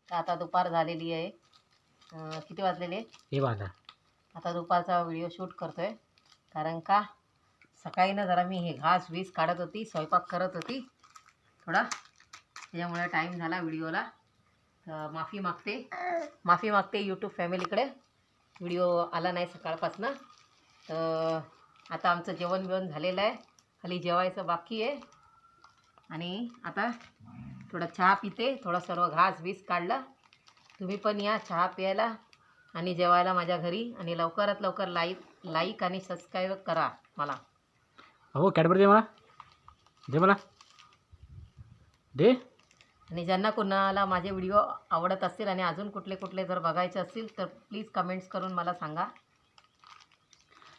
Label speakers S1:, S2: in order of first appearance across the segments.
S1: तर आता दुपार झालेली आहे. किती वाजलेले
S2: हे बघा
S1: आता दुपारचा व्हिडिओ शूट करतोय. कारण का सकाळी ना जरा मी हे घास वीस काढत होती, स्वयंपाक करत होती थोडा, त्याच्यामुळे टाईम झाला व्हिडिओला. तर माफी मागते यूट्यूब फॅमिलीकडे, व्हिडिओ आला नाही सकाळपासनं. तर आता आमचं जेवण बिवण झालेलं आहे, खाली जेवायचं बाकी आहे. आणि आता थोडा चहा पिते, थोडा सर्व घास वीस काढला. तुम्ही पण या चहा प्यायला आणि जेवायला माझ्या घरी. आणि लवकरात लवकर लाईक आणि सबस्क्राईब करा मला.
S2: हो कॅडबरी दे मला दे.
S1: आणि ज्यांना कोणाला माझे व्हिडिओ आवडत असतील आणि अजून कुठले कुठले जर बघायचे असतील तर प्लीज कमेंट्स करून मला सांगा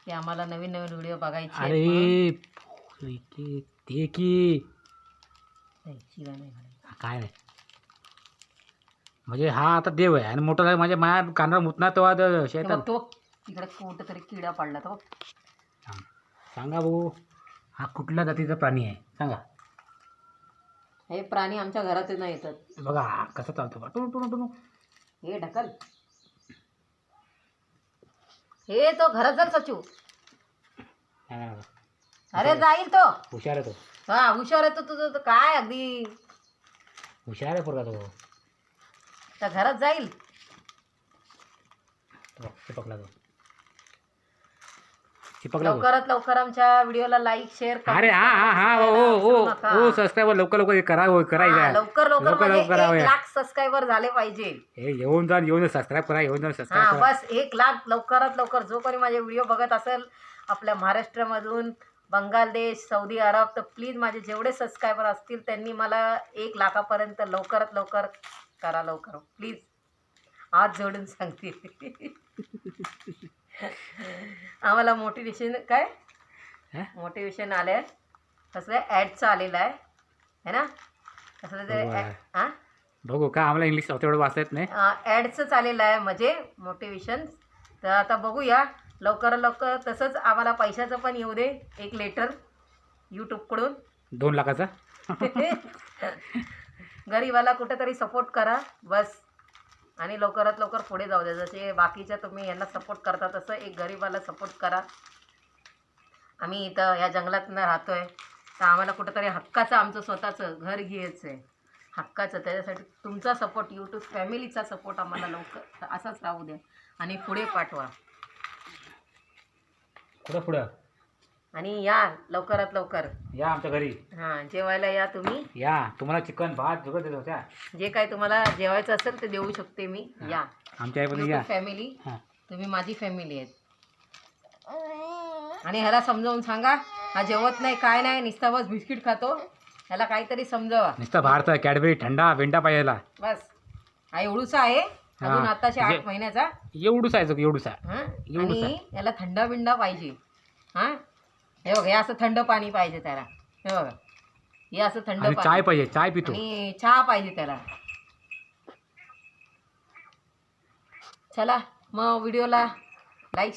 S1: की आम्हाला नवीन नवीन व्हिडिओ बघायचे.
S2: अरे ते की
S1: शिवाय नाही घालायचं.
S2: काय नाही म्हणजे हा आता देव आहे आणि मोठा झाला माझ्या माया कानावर मुतणार तेव्हा
S1: हे
S2: शैतान.
S1: बघ, तो तिकडे कुठं तरी किडा पडला तो.
S2: सांगा भाऊ हा कुठल्या जातीचा प्राणी आहे सांगा.
S1: हे प्राणी आमच्या घरात नाही येतात.
S2: बघा हा कसा चालतो टुणू.
S1: हे ढकल, हे तो घरात जाल सचू. अरे जाईल तो.
S2: हुशार आहे तो,
S1: हा हुशार आहे तो. तुझं काय अगदी
S2: हुशार आहे पोरगा तो.
S1: त्या घरात जाईल.
S2: चिपकला चिपकला
S1: लवकरात लवकर आमच्या व्हिडिओला लाईक शेअर करा.
S2: अरे हा हो सबस्क्राईबर लवकर करा करायचं
S1: लवकर
S2: करावं.
S1: 1 लाख सबस्क्रायबर झाले पाहिजे.
S2: हे येऊन सबस्क्राईब करा, येऊन
S1: हा
S2: सबस्क्राईब करा.
S1: बस 1 लाख लवकरात लवकर. जो कोणी माझे व्हिडिओ बघत असेल आपल्या महाराष्ट्रामधून, बांगलादेश, सौदी अरब, तर प्लीज माझे जेवढे सबस्क्रायबर असतील त्यांनी मला 1 लाखापर्यंत लवकरात लवकर करा. लवकर प्लीज, हात जोडून सांगते. आम्हाला मोटिवेशन आलं आहे. कसलं ॲडचं आलेलं आहे ना, कसलं ते हां
S2: बघू का आम्हाला इंग्लिश तेवढं वाचता येत नाही.
S1: ॲडचंच आलेलं आहे म्हणजे मोटिवेशन. तर आता बघूया लवकर लवकर. तसंच आम्हाला पैशाचं पण येऊ दे, 1 लेटर यूट्यूबकडून
S2: 2 लाखाचा.
S1: गरीबाला कुठेतरी सपोर्ट करा बस. आणि लवकरात लवकर पुढे जाऊ द्या. जसे बाकीच्या तुम्ही यांना सपोर्ट करता तसं एक गरीबाला सपोर्ट करा. आम्ही इथं या जंगलात राहतो आहे, तर आम्हाला कुठेतरी हक्काचं आमचं स्वतःचं घर घ्यायचं आहे, हक्काचं. त्याच्यासाठी तुमचा सपोर्ट, यूट्यूब फॅमिलीचा सपोर्ट आम्हाला लवकर असाच राहू द्या आणि पुढे पाठवा.
S2: पुढं
S1: आणि या लवकरात लवकर
S2: या आमच्या घरी.
S1: हां जेवायला या तुम्ही.
S2: या तुम्हाला चिकन भात सगळं देत होत्या.
S1: जे काय तुम्हाला जेवायचं असेल ते देऊ शकते मी. या
S2: आमच्या आईमध्ये या
S1: फॅमिली. तुम्ही माझी फॅमिली आहेत. आणि ह्याला समजावून सांगा, हा जेवत नाही काय नाही, नुसता बस बिस्किट खातो. ह्याला काहीतरी समजावा.
S2: नुसता भारत कॅडबरी थंडा वेंडा पाहिजेला
S1: बस. हा एवढूसा आहे अजून, आताशे 8 महिन्याचा.
S2: एवढूच आहे एवढूसा.
S1: हां आणि याला थंडा बिंडा पाहिजे. हां हे बघा, हे असं थंड पाणी पाहिजे त्याला. हे बघा, हे असं थंड पाणी.
S2: चाय पाहिजे, चाय पितो.
S1: आणि चहा पाहिजे त्याला. चला मग व्हिडिओला लाईक